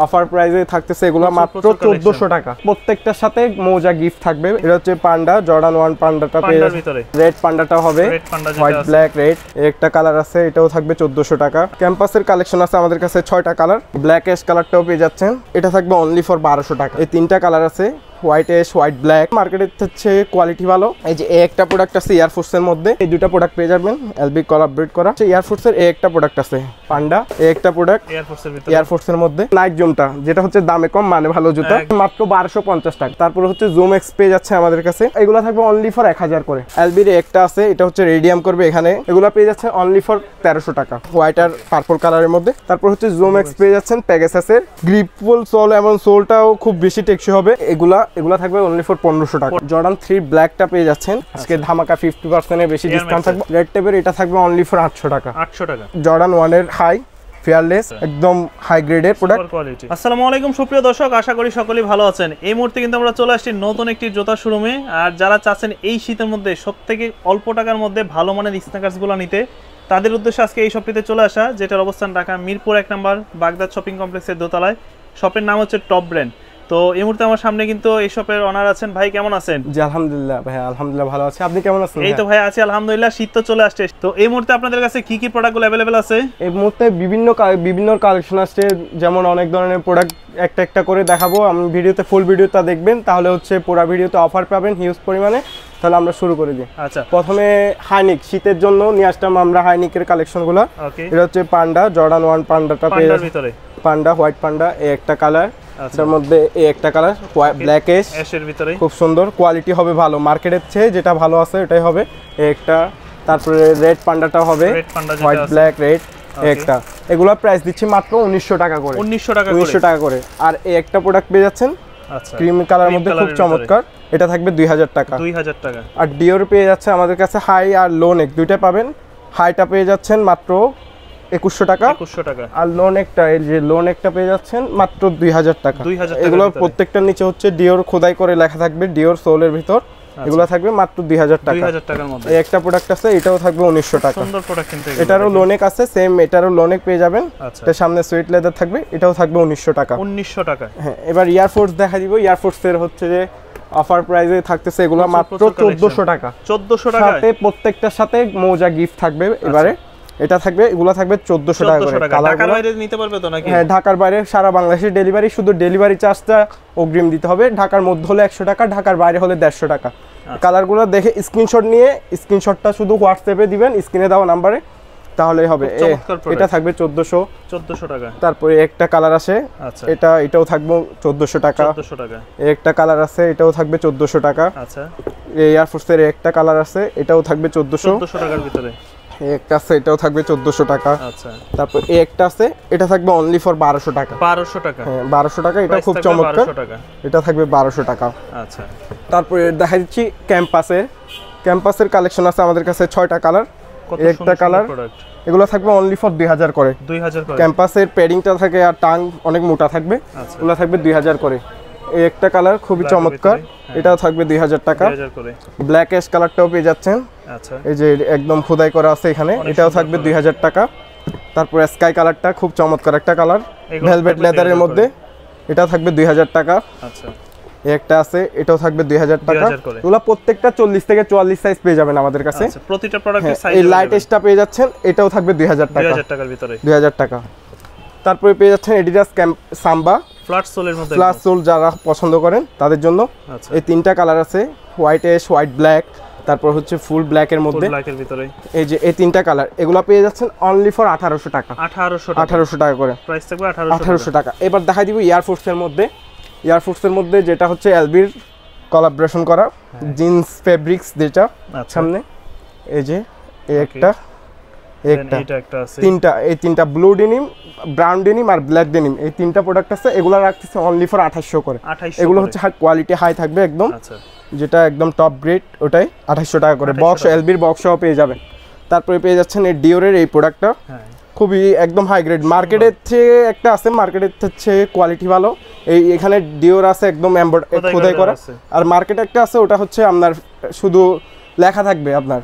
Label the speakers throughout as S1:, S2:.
S1: Offer প্রাইসে থাকতেছে এগুলো মাত্র 1400 টাকা। প্রত্যেকটার সাথে মোজা গিফট থাকবে। এটা হচ্ছে পান্ডা জর্ডান 1 পান্ডাটা পেয়ে রেড পান্ডাটা হবে, হোয়াইট ব্ল্যাক রেড একটা কালার আছে, এটাও থাকবে 1400 টাকা। ক্যাম্পাসের কালেকশন আছে আমাদের কাছে 6টা কালার। ব্ল্যাক অ্যাশ কালারটাও পেয়ে যাচ্ছেন, এটা থাকবে অনলি ফর 1200 টাকা। এই 3টা কালার আছে, হোয়াইট অ্যাশ হোয়াইট ব্ল্যাক। মার্কেটে হচ্ছে কোয়ালিটি ভালো। এই যে একটা প্রোডাক্ট আছে এয়ারফোর্সের মধ্যে, এই দুটো প্রোডাক্ট পেয়ে যাবেন এলবি কোলাবরেট করা। এয়ারফোর্সের একটা প্রোডাক্ট আছে পান্ডা, একটা প্রোডাক্ট এয়ারফোর্সের মধ্যে। নাইট জুমটা যেটা হচ্ছে দামে কম মানে ভালো জুতা, মাত্র 1250 টাকা। তারপরে হচ্ছে জুম এক্স পেয়ে যাচ্ছে আমাদের কাছে, এগুলো থাকবে অনলি ফর 1000 করে। এলবির একটা আছে, এটা হচ্ছে রেডিয়াম করবে এখানে, এগুলো পেয়ে যাচ্ছে অনলি ফর 1300 টাকা হোয়াইট আর পার্পল কালারের মধ্যে। তারপর হচ্ছে জুম এক্স পেয়ে যাচ্ছেন প্যাগাসাসের, গ্রিপফুল সোল এবং সোলটাও খুব বেশি টেকসই হবে। এগুলা থাকবে অনলি ফর 1500 টাকা। জর্ডান 3 ব্ল্যাকটা পেয়ে যাচ্ছেন আজকে ধামাকা 50% এর বেশি ডিসকাউন্ট থাকবে। রেড টেপের এটা থাকবে অনলি ফর 800 টাকা। জর্ডান 1 এর হাই ফেয়ারলেস একদম হাই গ্রেডের প্রোডাক্ট।
S2: আসসালামু আলাইকুম সুপ্রিয় দর্শক, আশা করি সকলেই ভালো আছেন। এই মুহূর্তে কিন্তু আমরা চলে আসছি নতুন একটি জুতা শোরুমে। আর যারা চাচ্ছেন এই শীতের মধ্যে সবথেকে অল্প টাকার মধ্যে ভালো মানের স্নিকার্সগুলো নিতে, তাদের উদ্দেশ্যে আজকে এই শপটিতে চলে আসা, যেটার অবস্থান ঢাকা মিরপুর 1 নম্বর বাগদাদ শপিং কমপ্লেক্সের দোতলায়। শপের নাম হচ্ছে টপ ব্র্যান্ড। তো এই মুহূর্তে আমার সামনে কিন্তু এই শপের অনার আছেন। ভাই কেমন আছেন?
S1: জি আলহামদুলিল্লাহ ভাই, আলহামদুলিল্লাহ ভালো আছি। আপনি কেমন আছেন?
S2: এই তো ভাই আছি আলহামদুলিল্লাহ। শীত তো চলে আসছে, তো এই মুহূর্তে আপনাদের কাছে কি কি প্রোডাক্টগুলো अवेलेबल আছে?
S1: এই মুহূর্তে বিভিন্ন কালেকশন আসছে, যেমন অনেক ধরনের প্রোডাক্ট একটা একটা করে দেখাবো। আমি ভিডিওতে ফুল ভিডিওটা দেখবেন, তাহলে হচ্ছে পুরো ভিডিওতে অফার পাবেন হিউজ পরিমাণে। তাহলে আমরা শুরু করে দিই।
S2: আচ্ছা,
S1: প্রথমে হাইনিক, শীতের জন্য নিয়ে আসলাম আমরা হাইনিকের কালেকশনগুলো। এটা হচ্ছে পান্ডা জর্ডান 1 পান্ডাটা পেয়ে যাবেন, পান্ডা হোয়াইট পান্ডা এই একটা কালার, এটার মধ্যে এই একটা কালার ব্ল্যাক অ্যাশের ভিতরে খুব সুন্দর কোয়ালিটি হবে, ভালো মার্কেটের চেয়ে যেটা ভালো আছে ওটাই হবে এই একটা। তারপরে রেড পান্ডাটা হবে হোয়াইট ব্ল্যাক রেড একটা, এগুলোর প্রাইস দিচ্ছি মাত্র 1900 টাকা করে। 1900 টাকা করে। আর এই একটা প্রোডাক্ট পেয়ে যাচ্ছেন ক্রিম কালারের মধ্যে খুব চমৎকার, এটা থাকবে 2000 টাকা। আর ডিওর পেয়ে যাচ্ছে আমাদের কাছে হাই আর লো নেক দুইটা পাবেন। হাইটা পেয়ে যাচ্ছেন মাত্র 2100 টাকা, আর লোন একটা, এই যে লোন একটা পেয়ে যাচ্ছেন মাত্র 2000 টাকা। এগুলো প্রত্যেকটার নিচে হচ্ছে ডিওর খোদাই করে লেখা থাকবে, ডিওর সোলের ভিতর। এগুলো থাকবে মাত্র 2000 টাকা। এই একটা প্রোডাক্ট আছে, এটাও থাকবে 1900 টাকা। সুন্দর প্রোডাক্ট কিন্তু এটারও লোনেক আছে, সেম এটারও লোনেক পেয়ে যাবেন। এর সামনে সুইট লেদার থাকবে, এটাও থাকবে 1900 টাকা। 1900 টাকা। হ্যাঁ, এবার এয়ারফোর্স দেখা দিব। এয়ারফোর্সের হচ্ছে যে অফার প্রাইসে থাকতেছে এগুলো মাত্র 1400 টাকা। 1400 টাকা সাথে প্রত্যেকটার সাথে মোজা গিফট থাকবে। এবারে এটা থাকবে, এগুলো থাকবে 1400 টাকা করে।
S2: ঢাকার বাইরে নিতে পারবে তো নাকি?
S1: হ্যাঁ, ঢাকার বাইরে সারা বাংলাদেশে ডেলিভারি, শুধু ডেলিভারি চার্জটা অগ্রিম দিতে হবে। ঢাকার মধ্যে হলে 100 টাকা, ঢাকার বাইরে হলে 150 টাকা। কালারগুলো দেখে স্ক্রিনশট নিয়ে স্ক্রিনশটটা শুধু হোয়াটসঅ্যাপে দিবেন স্ক্রিনে দেওয়া নাম্বারে, তাহলেই হবে। এটা থাকবে 1400 টাকা। তারপরে একটা কালার আছে, এটাও থাকবে 1400 টাকা। একটা কালার আছে, এটাও থাকবে 1400 টাকা। আচ্ছা, এই এয়ারফোর্সের একটা কালার আছে, এটাও থাকবে 1400 টাকার ভিতরে। একটা আছে, এটাও থাকবে 1400 টাকা। আচ্ছা, তারপর এই একটা আছে, এটা থাকবে অনলি ফর 1200 টাকা। 1200 টাকা? হ্যাঁ, 1200 টাকা। এটা খুব চমৎকার, এটা থাকবে 1200 টাকা। আচ্ছা, তারপরে দেখা দিচ্ছি ক্যাম্পাসের কালেকশন আছে আমাদের কাছে 6টা কালার। একটা কালার, এগুলো থাকবে অনলি ফর 2000 করে। ক্যাম্পাসের প্যাডিংটা থাকে আর টাং অনেক মোটা থাকবে, এগুলো থাকবে 2000 করে। এই একটা কালার খুবই চমৎকার, এটাও থাকবে 2000 টাকা। ব্ল্যাক অ্যাশ কালারটাও পেয়ে যাচ্ছেন, এই যে একদম খোদাই করা আছে এখানে, এটাও থাকবে 2000 টাকা। তারপর স্কাই কালারটা খুব চমৎকার একটা কালার, ভেলভেট লেদারের মধ্যে, এটাও থাকবে 2000 টাকা। আচ্ছা, একটা আছে, এটাও থাকবে 2000 টাকা। এগুলো প্রত্যেকটা 40 থেকে 44 সাইজ পেয়ে যাবেন আমাদের কাছে। প্রতিটা প্রোডাক্টের সাইজ, এই লাইট এসটা পেয়ে যাচ্ছেন, এটাও থাকবে 2000 টাকা। 2000 টাকার ভিতরে 2000 টাকা। তারপরে পেয়ে যাচ্ছেন এডিডাস সাম্বা ফ্ল্যাট সোলের মধ্যে, ফ্ল্যাট সোল যারা পছন্দ করেন তাদের জন্য। এই 3টা কালার আছে, হোয়াইট অ্যাশ হোয়াইট ব্ল্যাক, তারপর হচ্ছে ফুল ব্ল্যাকের মধ্যে, ব্ল্যাকের ভিতরে। এই যে এই 3টা কালার, এগুলো পেয়ে যাচ্ছেন অনলি ফর 1800 টাকা। 1800 টাকা করে প্রাইস থাকবে। 1800 টাকা। এবার দেখাই দিব এয়ারফোর্সের মধ্যে যেটা হচ্ছে এলবির কোলাবরেশন করা জিন্স ফেব্রিক্স, যেটা সামনে এই যে একটা তিনটা ব্লু ডেনিম, ব্রাউন ডেনিম আর ব্ল্যাক ডেনিম, এই 3টা প্রোডাক্ট আছে। এগুলো রাখতেছে অনলি ফর 2800 করে। এগুলো হচ্ছে কোয়ালিটি হাই থাকবে একদম, যেটা একদম টপ গ্রেড, ওটাই 2800 টাকা করে। বক্স এলবির বক্সও পেয়ে যাবেন। তারপরে পেয়ে যাচ্ছেন এই ডিওরের এই প্রোডাক্টটা, খুবই একদম হাই গ্রেড। মার্কেটের চেয়ে একটা আছে, মার্কেটের চেয়ে কোয়ালিটি ভালো। এখানে ডিওর আছে একদম খোদাই করা, আর মার্কেটে একটা আছে, ওটা হচ্ছে আপনার শুধু লেখা থাকবে, আপনার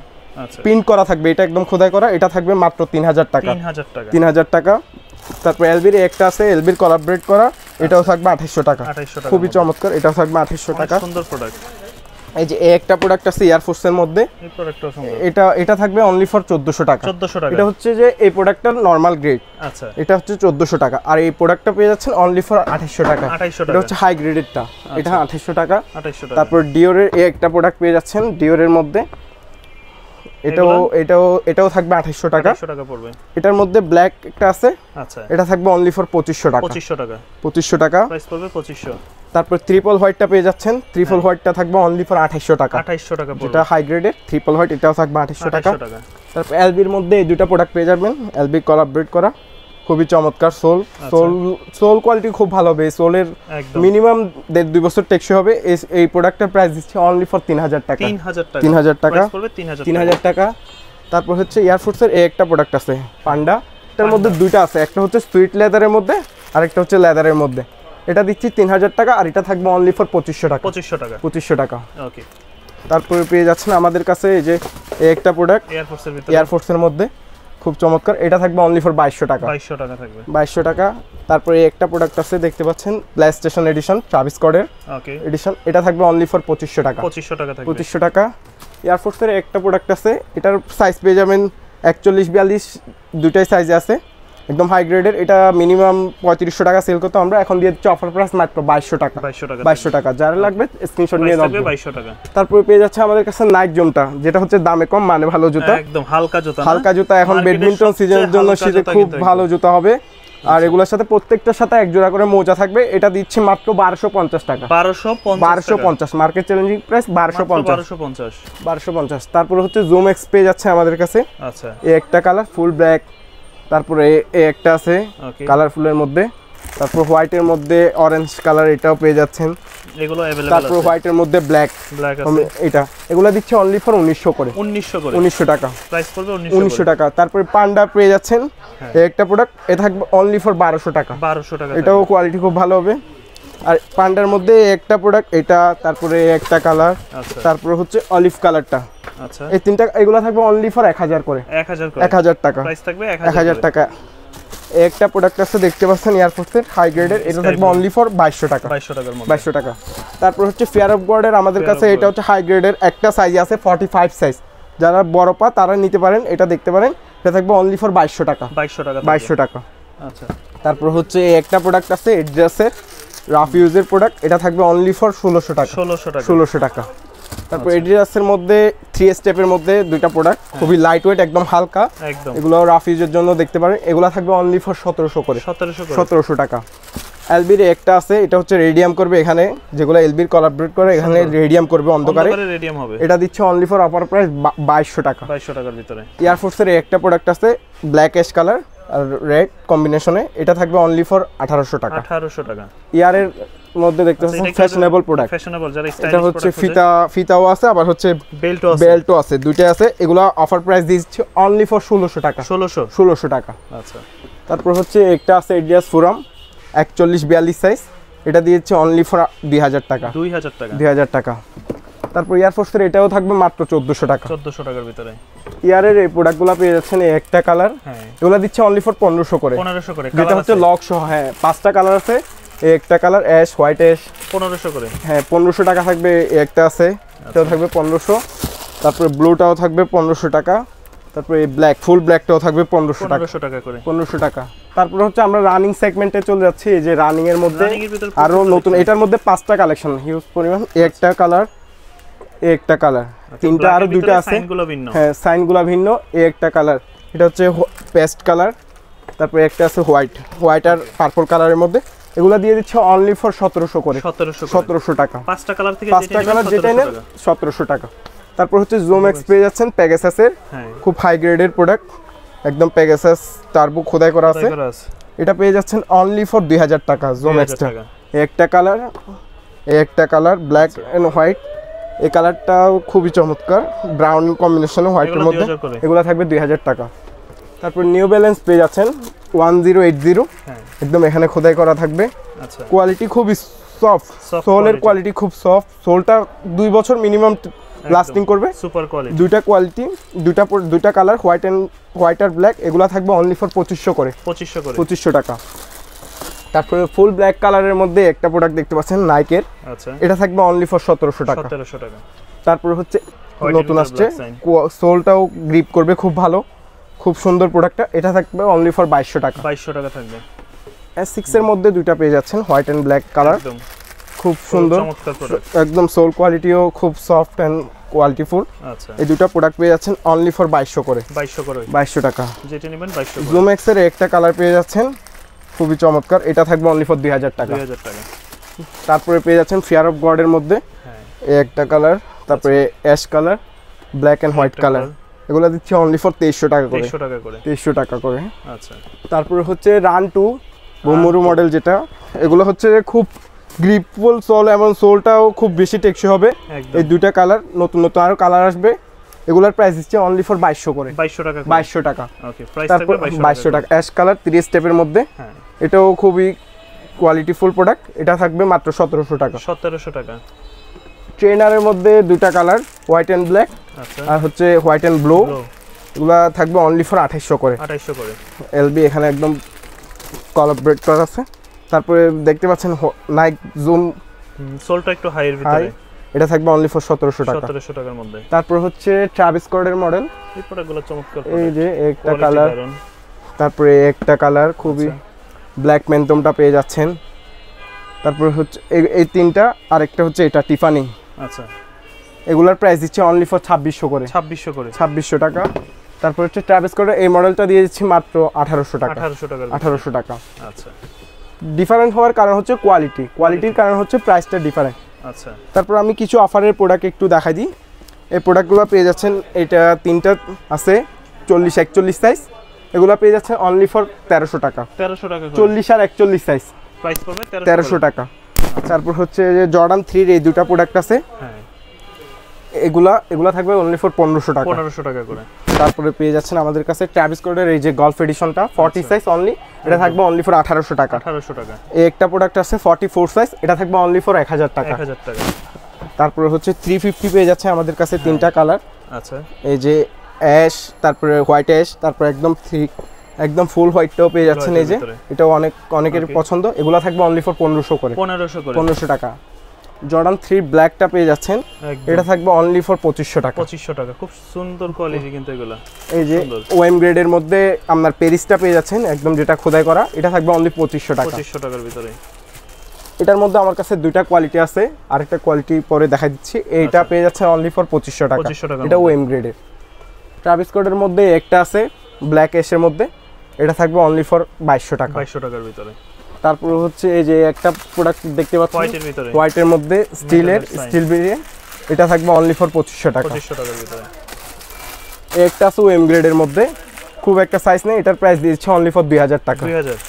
S1: প্রিন্ট করা থাকবে। এটা একদম খোদাই করা, এটা থাকবে মাত্র 3000 টাকা। 3000 টাকা। তারপর এলবির একটা আছে, এলবির কোলাবরেট করা, এটাও থাকবে 2800 টাকা।
S2: 2800 টাকা,
S1: খুবই চমৎকার, এটাও থাকবে 2800 টাকা।
S2: সুন্দর প্রোডাক্ট।
S1: এই যে একটা প্রোডাক্ট আছে এয়ারফোর্সের মধ্যে,
S2: এই প্রোডাক্টটাও সুন্দর।
S1: এটা থাকবে অনলি ফর 1400 টাকা।
S2: 1400 টাকা।
S1: এটা হচ্ছে যে এই প্রোডাক্টটার নরমাল গ্রেড,
S2: আচ্ছা,
S1: এটা হচ্ছে 1400 টাকা। আর এই প্রোডাক্টটা পেয়ে যাচ্ছেন অনলি ফর 2800 টাকা।
S2: 2800
S1: এটা
S2: টাকা,
S1: হচ্ছে হাই গ্রেডেরটা, এটা 2800 টাকা।
S2: 2800 টাকা।
S1: তারপর ডিওরের এই একটা প্রোডাক্ট পেয়ে যাচ্ছেন ডিওরের মধ্যে, এটাও থাকবে 2800 টাকা।
S2: 2800 টাকা পড়বে।
S1: এটার মধ্যে ব্ল্যাক একটা আছে,
S2: আচ্ছা,
S1: এটা থাকবে অনলি ফর 2500 টাকা।
S2: 2500 টাকা,
S1: 2500 টাকা।
S2: প্রাইস পড়বে 2500।
S1: তারপর ট্রিপল হোয়াইটটা পেয়ে যাচ্ছেন, ট্রিপল হোয়াইটটা থাকবে অনলি ফর 2800 টাকা।
S2: 2800 টাকা পড়বে,
S1: যেটা হাই গ্রেডের ট্রিপল হোয়াইট, এটাও থাকবে 2800 টাকা।
S2: 2800 টাকা।
S1: তারপর এলবির মধ্যে এই দুটো প্রোডাক্ট পেয়ে যাবেন, এলবি কোলাবরেট করা, খুবই চমৎকার। সোল কোয়ালিটি খুব ভালো হবে, সোলের
S2: একদম
S1: মিনিমাম 1.5-2 বছর টেকসই হবে। এই প্রোডাক্টের প্রাইস দিচ্ছে অনলি ফর 3000 টাকা।
S2: 3000 টাকা,
S1: 3000 টাকা,
S2: প্রাইস পড়বে 3000 টাকা।
S1: 3000 টাকা। তারপর হচ্ছে এয়ারফোর্সের এই একটা প্রোডাক্ট আছে পান্ডা, এটার মধ্যে দুইটা আছে, একটা হচ্ছে সুইট লেদারের মধ্যে আর একটা হচ্ছে লেদারের মধ্যে। এটা দিচ্ছি 3000 টাকা, আর এটা থাকবে অনলি ফর 2500 টাকা।
S2: 2500 টাকা,
S1: 2500 টাকা।
S2: ওকে।
S1: তারপরে পেয়ে যাচ্ছেন আমাদের কাছে এই যে এই একটা প্রোডাক্ট
S2: এয়ারফোর্সের ভিতরে,
S1: এয়ারফোর্সের মধ্যে খুব চমৎকার, এটা থাকবে অনলি ফর 2200 টাকা।
S2: 2200 টাকা থাকবে,
S1: 2200 টাকা। তারপরে এই একটা প্রোডাক্ট আছে দেখতে পাচ্ছেন, প্লে স্টেশন এডিশন, ট্রাভিস স্কটের
S2: ওকে,
S1: এডিশন, এটা থাকবে অনলি ফর 2500 টাকা।
S2: 2500 টাকা থাকবে,
S1: 2500 টাকা। এয়ারফোর্সের একটা প্রোডাক্ট আছে, এটার সাইজ পেয়ে যাবেন 41-42 দুইটাই সাইজে আছে, একদম হাই গ্রেডের। এটা মিনিমাম 3500 টাকা সেল করতে, আমরা এখন দিয়ে দিচ্ছি অফার প্রাইস মাত্র 2200 টাকা। 2200 টাকা, যারা লাগবে স্ক্রিনশট নিয়ে
S2: থাকবে
S1: রাখবেন।
S2: 2200 টাকা।
S1: তারপরে পেয়ে যাচ্ছে আমাদের কাছে নাইক জুমটা, যেটা হচ্ছে দামে কম মানে ভালো জুতা,
S2: একদম হালকা জুতা,
S1: হালকা জুতা। এখন
S2: মার্কেটের
S1: ব্যাডমিন্টন
S2: সবচেয়ে
S1: সিজনের জন্য
S2: হালকা
S1: শীতে
S2: জুতা
S1: খুব
S2: কিন্তু
S1: ভালো জুতা হবে। আর এগুলোর সাথে প্রত্যেকটার সাথে এক জোড়া করে মোজা থাকবে। এটা দিচ্ছি মাত্র 1250 টাকা। 1250 মার্কেট চ্যালেঞ্জিং প্রাইস 1250। 1250। তারপরে হচ্ছে জুম এক্স পেয়ে যাচ্ছে আমাদের কাছে,
S2: আচ্ছা,
S1: এই একটা কালার ফুল ব্ল্যাক, তারপরে এই একটা আছে
S2: ওকে,
S1: কালারফুলের মধ্যে, তারপর হোয়াইটের মধ্যে অরেঞ্জ কালার, এটাও পেয়ে যাচ্ছেন।
S2: এগুলো अवेलेबल
S1: তারপর
S2: আছে,
S1: হোয়াইটের মধ্যে ব্ল্যাক
S2: আছে,
S1: এটা, এগুলো দিচ্ছে অনলি ফর 1900 করে। 1900 টাকা,
S2: প্রাইস পড়বে
S1: 1900 টাকা। তারপরে পান্ডা পেয়ে যাচ্ছেন এই একটা প্রোডাক্ট, এটা থাকবে অনলি ফর 1200 টাকা।
S2: 1200 টাকা,
S1: এটাও কোয়ালিটি খুব ভালো হবে। আর পান্ডার মধ্যে একটা প্রোডাক্ট এটা, তারপরে একটা কালার,
S2: আচ্ছা,
S1: তারপরে হচ্ছে অলিভ কালারটা,
S2: আচ্ছা,
S1: এই তিনটা এগুলো থাকবে অনলি ফর 1000 করে। 1000 টাকা,
S2: প্রাইস থাকবে
S1: 1000 টাকা। একটা প্রোডাক্ট আছে দেখতে পাচ্ছেন এয়ারফোর্সের হাই গ্রেডের, এটা থাকবে অনলি ফর 2200 টাকা।
S2: 2200 টাকার মধ্যে,
S1: 2200 টাকা। তারপর হচ্ছে ফেয়ার অফ গডের আমাদের কাছে, এটা হচ্ছে হাই গ্রেডের, একটা সাইজ আছে 45 সাইজ, যারা বড় পা তারা নিতে পারেন, এটা দেখতে পারেন। এটা থাকবে অনলি ফর 2200 টাকা। 2200 টাকা।
S2: আচ্ছা,
S1: তারপর হচ্ছে একটা প্রোডাক্ট আছে এডিডাসের রাফ ইউজের প্রোডাক্ট, এটা থাকবে অনলি ফর 1600 টাকা। 1600 টাকা। তারপর এডিডাসের মধ্যে 3 স্টেপের মধ্যে দুইটা প্রোডাক্ট, খুবই লাইট ওয়েট, একদম হালকা,
S2: একদম
S1: এগুলো রাফ ইউজের জন্য দেখতে পারেন। এগুলো থাকবে অনলি ফর 1700 করে। 1700 টাকা। এলবির একটা আছে, এটা হচ্ছে রেডিয়াম করবে, এখানে যেগুলো এলবির কোলাবরেট করে এখানে রেডিয়াম করবে অন্ধকারে,
S2: রেডিয়াম হবে।
S1: এটা দিচ্ছে অনলি ফর অফার প্রাইস 2200 টাকা।
S2: 2200 টাকার ভিতরে।
S1: এয়ারফোর্সের একটা প্রোডাক্ট আছে ব্ল্যাক অ্যাশ কালার আর রেড কম্বিনেশনে, এটা থাকবে অনলি ফর 1800 টাকা।
S2: 1800 টাকা।
S1: ইয়ারের মধ্যে দেখতে পাচ্ছেন ফ্যাশনেবল প্রোডাক্ট,
S2: ফ্যাশনেবল যারা স্টাইলিশ,
S1: এটা হচ্ছে ফিতাও আছে, আবার হচ্ছে বেল্টও আছে, দুইটা আছে। এগুলো অফার প্রাইস দিচ্ছে অনলি ফর 1600 টাকা। 1600 টাকা।
S2: আচ্ছা,
S1: তারপর হচ্ছে একটা আছে এডিডাস ফোরাম 41-42 সাইজ, এটা দিয়েছে অনলি ফর 2000 টাকা। 2000 টাকা। তারপর এয়ারফোর্সের এটাও থাকবে মাত্র 1400 টাকা।
S2: 1400 টাকার ভিতরে।
S1: ইয়ারের এই প্রোডাক্টগুলো পেয়ে যাচ্ছেন এই একটা কালার, এগুলো দিচ্ছে অনলি ফর 1500 করে।
S2: 1500 করে,
S1: যেটা হচ্ছে লক সহ, হ্যাঁ 5টা কালার আছে, এই একটা কালার অ্যাশ হোয়াইট অ্যাশ,
S2: 1500 করে,
S1: হ্যাঁ 1500 টাকা থাকবে। এই একটা আছে, এটাও থাকবে 1500। তারপরে ব্লুটাও থাকবে 1500 টাকা। তারপরে এই ব্ল্যাক ফুল ব্ল্যাকটাও থাকবে 1500 টাকা করে। 1500 টাকা। তারপরে হচ্ছে আমরা রানিং সেগমেন্টে চলে যাচ্ছি, এই যে রানিং এর মধ্যে আরো নতুন, এটার মধ্যে 5টা কালেকশন, হিউজ পরিমাণ। এই একটা কালার, এই একটা কালার, তিনটা আরো দুইটা আছে, হ্যাঁ সাইনগুলো ভিন্ন। এই একটা কালার, এটা হচ্ছে পেস্ট কালার। তারপরে একটা আছে হোয়াইট আর পার্পল কালারের মধ্যে, এগুলা দিয়ে দিচ্ছে অনলি ফর 1700 করে। 1700 টাকা। 5টা কালার যেটা নেন 1700 টাকা। তারপর হচ্ছে জুম এক্স পেয়ে যাচ্ছেন প্যাগাসাসের, খুব হাই গ্রেডের প্রোডাক্ট, একদম প্যাগাসাস টার্বো খোদাই করা আছে, এটা পেয়ে যাচ্ছেন অনলি ফর 2000 টাকা। জুম এক্সটা একটা কালার, এই একটা কালার ব্ল্যাক এন্ড হোয়াইট, এই কালারটাও খুবই চমৎকার, ব্রাউন কম্বিনেশনে হোয়াইটের মধ্যে, এগুলো থাকবে 2000 টাকা। তারপর নিউ ব্যালেন্স পেয়ে যাচ্ছেন 1080, একদম এখানে খোদাই করা থাকবে। কোয়ালিটি খুবই সফট, সোলের কোয়ালিটি খুব সফট, সোলটা 2 বছর মিনিমাম লাস্টিং করবে,
S2: সুপার কোয়ালিটি।
S1: দুইটা কোয়ালিটি, দুইটা কালার, হোয়াইট আর ব্ল্যাক, এগুলো থাকবে অনলি ফর 2500 করে, 2500 টাকা। তারপরে ফুল ব্ল্যাক কালারের মধ্যে একটা প্রোডাক্ট দেখতে পাচ্ছেন নাইকের,
S2: আচ্ছা
S1: এটা থাকবে অনলি ফর 1700 টাকা।
S2: 1700 টাকা।
S1: তারপরে হচ্ছে নতুন আসছে, সোলটাও গ্রিপ করবে খুব ভালো, খুব সুন্দর প্রোডাক্টটা, এটা থাকবে অনলি ফর 2200 টাকা।
S2: 2200 টাকা থাকবে।
S1: S6 এর মধ্যে দুইটা পেয়ে যাচ্ছেন, হোয়াইট এন্ড ব্ল্যাক কালার, খুব সুন্দর, একদম সোল কোয়ালিটিও খুব সফট এন্ড কোয়ালিটিফুল।
S2: আচ্ছা,
S1: এই দুটো প্রোডাক্ট পেয়ে যাচ্ছেন অনলি ফর 2200 করে, 2200 টাকা।
S2: যেটা নেবেন 2200 করে।
S1: জুম এক্স এর একটা কালার পেয়ে যাচ্ছেন, খুবই চমৎকার, এটা থাকবে অনলি ফর 2000 টাকা।
S2: 2000 টাকা।
S1: তারপরে পেয়ে যাচ্ছেন ফিয়ার অফ গড এর মধ্যে এই একটা কালার, তারপরে ash colour, black and white colour, এগুলো দিচ্ছি অনলি ফর 2300 টাকা করে, 2300 টাকা করে।
S2: আচ্ছা,
S1: তারপরে হচ্ছে রান 2 বোমরু মডেল, যেটা এগুলো হচ্ছে খুব গ্রিপফুল সোল এবং সোলটাও খুব বেশি টেকসই হবে। এই দুইটা কালার, নতুন নতুন আরো কালার আসবে, এগুলোর প্রাইস দিচ্ছে অনলি ফর 2200 করে,
S2: 2200 টাকা,
S1: 2200 টাকা।
S2: ওকে, প্রাইস
S1: তারপর
S2: থাকবে
S1: 2200 টাকা। অ্যাশ কালার 3 স্টেপের মধ্যে,
S2: হ্যাঁ,
S1: এটাও খুবই কোয়ালিটিফুল প্রোডাক্ট, এটা থাকবে মাত্র 1700 টাকা।
S2: 1700 টাকা।
S1: ট্রেনারের মধ্যে দুইটা কালার, হোয়াইট এন্ড ব্ল্যাক,
S2: আচ্ছা,
S1: আর হচ্ছে হোয়াইট এন্ড ব্লু, এগুলা থাকবে অনলি ফর 2800 করে,
S2: 2800 করে।
S1: এলবি এখানে একদম কোলাবরেট করা আছে। তারপরে দেখতে পাচ্ছেন নাইক জুম,
S2: সোলটা একটু হাইয়ের ভিতরে,
S1: এটা থাকবে অনলি ফর 1700 টাকা,
S2: 1700 টাকার মধ্যে।
S1: তারপর হচ্ছে ট্রাভিস স্কটের মডেল,
S2: এই প্রোডাক্টগুলো চমৎকার,
S1: এই যে একটা কালার, তারপরে একটা কালার খুবই ব্ল্যাক ম্যানটমটা পেয়ে যাচ্ছেন। তারপর হচ্ছে এই তিনটা, আরেকটা হচ্ছে এটা টিফানি।
S2: আচ্ছা,
S1: এগুলার প্রাইস দিচ্ছে অনলি ফর 2600 করে, 2600 টাকা। তারপর হচ্ছে ট্রাভিস স্কটের এই মডেলটা দিয়ে দিচ্ছি মাত্র 1800 টাকা, 1800 টাকা।
S2: আচ্ছা,
S1: ডিফারেন্ট হওয়ার কারণ হচ্ছে কোয়ালিটির কারণ হচ্ছে প্রাইসটা ডিফারেন্ট।
S2: আচ্ছা,
S1: তারপর আমি কিছু অফারের প্রোডাক্ট একটু দেখাই দিই। এই প্রোডাক্টগুলো পেয়ে যাচ্ছেন, এটা তিনটা আছে 40-41 সাইজ, এগুলো পেয়ে যাচ্ছে অনলি ফর 1300 টাকা,
S2: 1300 টাকা,
S1: 40 আর 41 সাইজ,
S2: প্রাইস পড়বে
S1: 1300 টাকা। তারপর হচ্ছে যে জর্ডান 3 এই দুটো প্রোডাক্ট আছে,
S2: হ্যাঁ,
S1: এগুলা থাকবে অনলি ফর 1500 টাকা,
S2: 1500 টাকা করে।
S1: তারপরে পেয়ে যাচ্ছেন আমাদের কাছে ট্রাভিস স্কটের এই যে গলফ এডিশনটা 40 সাইজ অনলি, এটা থাকবে অনলি ফর 1800 টাকা,
S2: 1800 টাকা।
S1: এই একটা প্রোডাক্ট আছে 44 সাইজ, এটা থাকবে অনলি ফর 1000 টাকা,
S2: 1000 টাকা।
S1: তারপরে হচ্ছে 350 পেয়ে যাচ্ছে আমাদের কাছে তিনটা কালার,
S2: আচ্ছা,
S1: এই যে অ্যাশ, তারপরে হোয়াইট অ্যাশ, তারপরে একদম ফুল হোয়াইটটাও পেয়ে যাচ্ছেন, এই যে এটাও অনেকের পছন্দ, এগুলো থাকবে অনলি ফর 1500 করে, 1500 টাকা। জর্ডান 3 ব্ল্যাকটা পেয়ে যাচ্ছেন, এটা থাকবে অনলি ফর 2500 টাকা,
S2: 2500 টাকা। খুব সুন্দর কোয়ালিটি কিন্তু এগুলো।
S1: এই যে ওএম গ্রেডের মধ্যে আপনার পেরিসটা পেয়ে যাচ্ছেন, একদম যেটা খোদাই করা, এটা থাকবে অনলি 2500 টাকা,
S2: 2500 টাকার ভিতরে।
S1: এটার মধ্যে আমার কাছে দুইটা কোয়ালিটি আছে, আরেকটা কোয়ালিটি পরে দেখা দিচ্ছি। এইটা পেয়ে যাচ্ছে অনলি ফর 2500 টাকা, এটা ওএম গ্রেডের। ট্রাভিস স্কটের মধ্যে একটা আছে ব্ল্যাক অ্যাশের মধ্যে, এটা থাকবে অনলি ফর 2200 টাকা,
S2: 2200 টাকার ভিতরে।
S1: তারপর হচ্ছে এই যে একটা প্রোডাক্ট দেখতে পাচ্ছেন হোয়াইটের মধ্যে স্টিল বেরিয়ে, এটা থাকবে অনলি ফর 2500 টাকা,
S2: 2500 টাকার ভিতরে।
S1: একটা আছে ওএম গ্রেডের মধ্যে, খুব একটা সাইজ নেই, এটার প্রাইস দিচ্ছে অনলি ফর 2000 টাকা,
S2: 2000।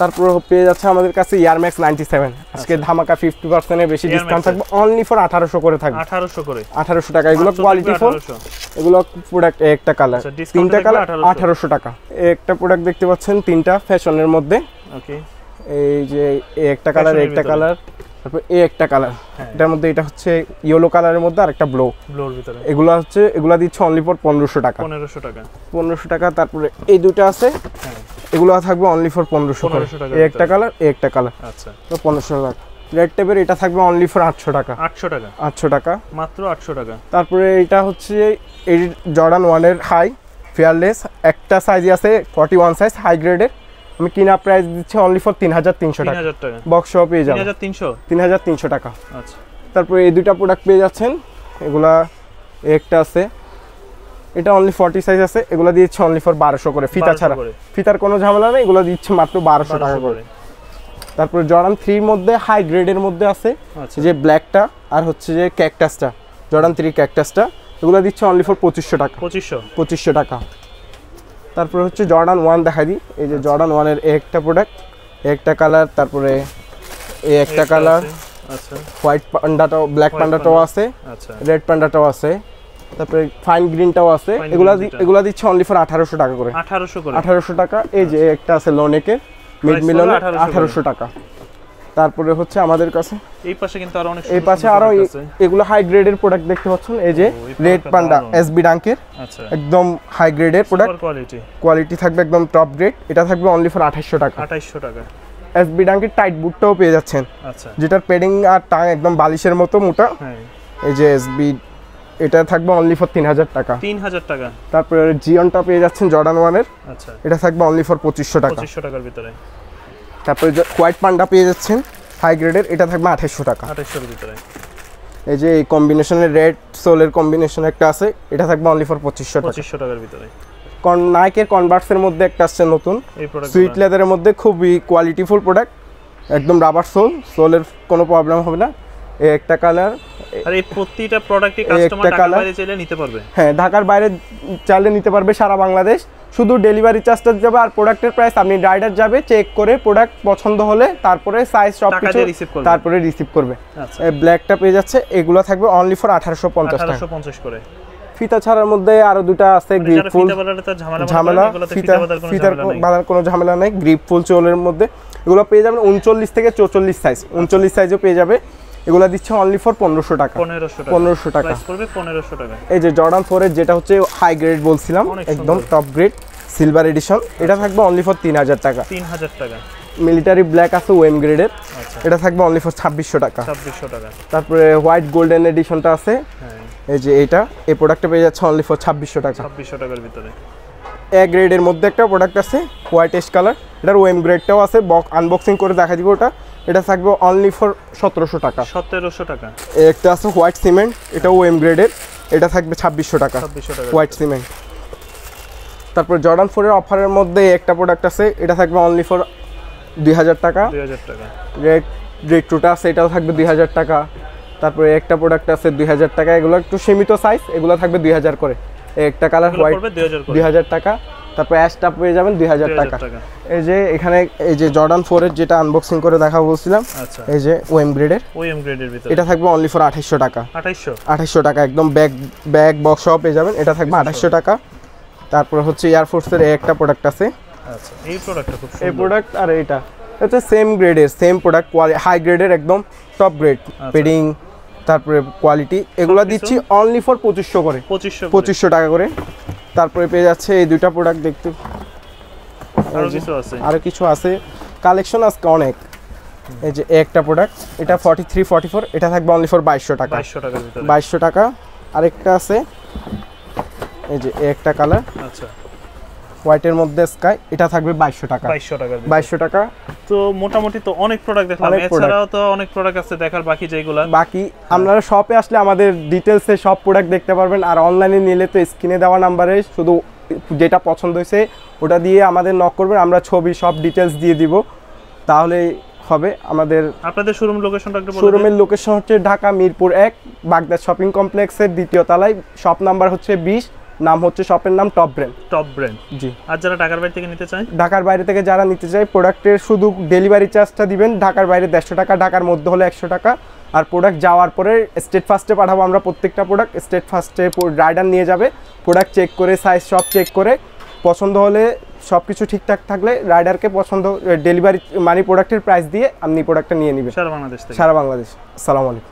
S1: তারপর পেয়ে যাচ্ছে আমাদের কাছে ইয়ারম্যাক্স 97, আজকে ধামাকা 50% এর বেশি ডিসকাউন্ট থাকবে, অনলি ফর 1800 করে থাকবে, 1800 টাকা। এগুলো কোয়ালিটি ফুল, এগুলো প্রোডাক্ট একটা কালার, তিনটা কালার 1800 টাকা। একটা প্রোডাক্ট দেখতে পাচ্ছেন তিনটা ফ্যাশনের মধ্যে,
S2: ওকে,
S1: এই যে একটা কালার, একটা কালার, তারপর এই একটা কালার, এটার মধ্যে এটা হচ্ছে ইয়েলো কালারের মধ্যে আর একটা ব্লুর ভিতরে, এগুলা দিচ্ছে অনলি ফর 1500 টাকা, 1500 টাকা। তারপরে এই দুটো আছে, এগুলো থাকবে অনলি ফর 1500 টাকা, এই একটা কালার, এই একটা কালার, আচ্ছা, তো 1500 টাকা। রেড টেপের এটা থাকবে অনলি ফর 800 টাকা, 800 টাকা,
S2: মাত্র 800 টাকা।
S1: তারপরে এটা হচ্ছে এই জর্ডান 1 এর হাই ফেয়ারলেস, একটা সাইজ আছে 41 সাইজ হাই গ্রেডের, আমি কিনা প্রাইস দিচ্ছি অনলি ফর 3300 টাকা, বক্স সহ পেয়ে যাবেন 3300 টাকা। আচ্ছা, তারপরে এই দুইটা প্রোডাক্ট পেয়ে যাচ্ছেন, এগুলা একটা আছে, এটা অনলি 40 সাইজ আছে, এগুলা দিচ্ছে অনলি ফর 1200 করে, ফিতা ছাড়া, ফিতার কোনো ঝামেলা নেই, এগুলো দিচ্ছে মাত্র 1200 টাকা করে। তারপরে জর্ডান 3 এর মধ্যে হাই গ্রেডের মধ্যে আছে, যে ব্ল্যাকটা আর হচ্ছে যে ক্যাকটাসটা, জর্ডান 3 ক্যাকটাসটা, এগুলো দিচ্ছে অনলি ফর 2500 টাকা, 2500 টাকা। তারপরে হচ্ছে জর্ডান 1 দেখাই দিই, এই যে জর্ডান 1 এর একটা প্রোডাক্ট, একটা কালার, তারপরে এই একটা কালার, আচ্ছা, হোয়াইট পান্ডাটাও, ব্ল্যাক পান্ডাটাও আছে, আচ্ছা, রেড পান্ডাটাও আছে, তারপরে ফাইন গ্রিনটাও আছে, এগুলা দিচ্ছে অনলি ফর 1800 টাকা করে, 1800 টাকা। এই যে একটা আছে লোনেকের মিড মিলন 1800 টাকা। তারপরে হচ্ছে আমাদের কাছে
S2: এই পাশে কিন্তু আরো অনেক
S1: এই পাশে আরো এগুলো হাই গ্রেডের প্রোডাক্ট দেখতে পাচ্ছেন, এই যে রেড পান্ডা এসবি ডাঙ্কের,
S2: আচ্ছা
S1: একদম হাই গ্রেডের প্রোডাক্ট,
S2: কোয়ালিটি
S1: কোয়ালিটি থাকবে একদম টপ গ্রেড। এটা থাকবে অনলি ফর 2800 টাকা।
S2: 2800 টাকা।
S1: এসবি ডাঙ্কের টাইট বুটটাও পেয়ে যাচ্ছেন,
S2: আচ্ছা
S1: যেটার পেডিং আর টাং একদম বালিশের মতো মোটা।
S2: হ্যাঁ
S1: এই যে এসবি, এটা থাকবে অনলি ফর 3000 টাকা।
S2: 3000 টাকা।
S1: তারপরে জিওনটা পেয়ে যাচ্ছেন জর্ডান 1 এর,
S2: আচ্ছা
S1: এটা থাকবে অনলি ফর 2500 টাকা।
S2: 2500 টাকার ভিতরে।
S1: তারপরে যে হোয়াইট পান্ডা পেয়ে যাচ্ছেন হাই গ্রেডের, এটা থাকবে 2800 টাকা।
S2: 2800 এর ভিতরে।
S1: এই যে এই কম্বিনেশনের রেড সোলের কম্বিনেশন একটা আছে, এটা থাকবে অনলি ফর 2500 টাকা।
S2: 2500 টাকার ভিতরে।
S1: নাইকের কনভার্সের মধ্যে একটা আসছে নতুন,
S2: এই প্রোডাক্ট
S1: সুইট লেদারের মধ্যে খুবই কোয়ালিটিফুল প্রোডাক্ট, একদম রাবার সোলের কোনো প্রবলেম হবে না। এই একটা কালার,
S2: আর এই প্রতিটা প্রোডাক্টই কাস্টমার ঢাকার বাইরে চাইলে নিতে পারবে।
S1: হ্যাঁ ঢাকার বাইরে চাইলে নিতে পারবে, সারা বাংলাদেশ। শুধু ডেলিভারি চার্জটা যাবে, আর প্রোডাক্টের প্রাইস আপনি রাইডার যাবে, চেক করে প্রোডাক্ট পছন্দ হলে তারপরে সাইজ সব কিছু তারপরে রিসিভ করবে।
S2: আচ্ছা
S1: এই ব্ল্যাকটা পেয়ে যাচ্ছে, এগুলো থাকবে অনলি ফর 1850 টাকা।
S2: 1850 করে।
S1: ফিতা ছাড়ার মধ্যে আরো দুটো আছে, গ্রিপফুল, ঝামেলা ফিতার বাঁধার কোনো ঝামেলা নেই, গ্রিপফুল চোলের মধ্যে এগুলো পেয়ে যাবেন 39 থেকে 44 সাইজ, 39 সাইজও পেয়ে যাবে। এগুলো দিচ্ছে অনলি ফর 1500 টাকা। 1500 টাকা
S2: প্রাইস পড়বে 1500 টাকা।
S1: এই যে জর্ডান 4 এর, যেটা হচ্ছে হাই গ্রেড বলছিলাম, একদম টপ গ্রেড সিলভার এডিশন, এটা থাকবে অনলি ফর 3000 টাকা।
S2: 3000 টাকা।
S1: মিলিটারি ব্ল্যাক আছে ওয়েম গ্রেডের,
S2: আচ্ছা
S1: এটা থাকবে অনলি ফর 2600 টাকা।
S2: 2600 টাকা।
S1: তারপরে হোয়াইট গোল্ডেন এডিশনটা আছে,
S2: হ্যাঁ
S1: এই যে এটা, এই প্রোডাক্টটা পেয়ে যাচ্ছে অনলি ফর 2600 টাকা।
S2: 2600 টাকার ভিতরে।
S1: এ গ্রেডের মধ্যে একটা প্রোডাক্ট আছে হোয়াইট এশ কালার, এটার ওয়েম গ্রেডটাও আছে, আনবক্সিং করে দেখা দিব ওটা। এটা থাকবে অনলি ফর 1700 টাকা।
S2: 1700 টাকা।
S1: একটা আছে হোয়াইট সিমেন্ট, এটা ওয়েম গ্রেডের, এটা থাকবে 2600 টাকা।
S2: 2600 টাকা
S1: হোয়াইট সিমেন্ট। তারপর জর্ডান 4 এর অফারের মধ্যে একটা প্রোডাক্ট আছে, এটা থাকবে অনলি ফর 2000 টাকা।
S2: 2000 টাকা।
S1: রেড টুটা আছে, এটাও থাকবে 2000 টাকা। তারপরে একটা প্রোডাক্ট আছে 2000 টাকা, এগুলো একটু সীমিত সাইজ, এগুলো থাকবে 2000 করে। একটা কালার হোয়াইট 2000 টাকা। তারপর অ্যাশটা পেয়ে যাবেন 2000 টাকা। এই যে এখানে এই যে জর্ডান 4 এর যেটা আনবক্সিং করে দেখাবো বলছিলাম,
S2: আচ্ছা
S1: এই যে ওএম গ্রেডের,
S2: ভিতরে
S1: এটা থাকবে অনলি ফর 2800 টাকা।
S2: 2800
S1: টাকা, একদম ব্যাগ বক্স সহ পেয়ে যাবেন, এটা থাকবে 2800 টাকা। তারপর হচ্ছে এয়ারফোর্সের একটা প্রোডাক্ট আছে,
S2: আচ্ছা এই প্রোডাক্টটা খুব সুন্দর।
S1: এই প্রোডাক্ট আর এটা হচ্ছে সেম গ্রেডের, সেম প্রোডাক্ট, হাই গ্রেডের, একদম টপ গ্রেড পেডিং, তারপরে কোয়ালিটি, এগুলো দিচ্ছি অনলি ফর 2500 করে। 2500 টাকা করে। তারপরে পেয়ে যাচ্ছে এই দুইটা প্রোডাক্ট, দেখতে আরো কিছু আছে, কালেকশন আজকে অনেক। এই যে একটা প্রোডাক্ট, এটা 43 44, এটা থাকবে অনলি ফর 2200 টাকা। 2200 টাকা। আরেকটা আছে, এই যে একটা কালার,
S2: আচ্ছা
S1: হোয়াইটের মধ্যে স্কাই, এটা থাকবে 2200 টাকা। 2200 টাকা।
S2: তো মোটামুটি তো অনেক প্রোডাক্ট দেখলাম, এছাড়াও তো অনেক প্রোডাক্ট আছে দেখার বাকি, যেগুলো
S1: বাকি আপনারা শপে আসলে আমাদের ডিটেইলসে সব প্রোডাক্ট দেখতে পারবেন। আর অনলাইনে নিলে তো স্ক্রিনে দেওয়া নাম্বারে শুধু যেটা পছন্দ হয়েছে ওটা দিয়ে আমাদের নক করবেন, আমরা ছবি সব ডিটেইলস দিয়ে দিব, তাহলে হবে। আমাদের
S2: আপনাদের শোরুম লোকেশনটা একটু বলুন।
S1: শোরুমের লোকেশন হচ্ছে ঢাকা মিরপুর 1 বাগদা শপিং কমপ্লেক্সের 2য় তলায়, শপ নাম্বার হচ্ছে 20, নাম হচ্ছে শপের নাম টপ ব্র্যান্ড। জি।
S2: আর যারা ঢাকার বাইরে থেকে নিতে চায়,
S1: ঢাকার বাইরে থেকে যারা নিতে চায়, প্রোডাক্টের শুধু ডেলিভারি চার্জটা দিবেন, ঢাকার বাইরে 150 টাকা, ঢাকার মধ্যে হলে 100 টাকা। আর প্রোডাক্ট যাওয়ার পরে স্টেট ফার্স্টে পাঠাবো আমরা প্রত্যেকটা প্রোডাক্ট, স্টেট ফার্স্টে রাইডার নিয়ে যাবে, প্রোডাক্ট চেক করে সাইজ সব চেক করে পছন্দ হলে সব কিছু ঠিকঠাক থাকলে রাইডারকে পছন্দ ডেলিভারি প্রোডাক্টের প্রাইস দিয়ে আপনি প্রোডাক্টটা নিয়ে নেবেন
S2: সারা বাংলাদেশ থেকে।
S1: সারা বাংলাদেশ। আসসালামু আলাইকুম।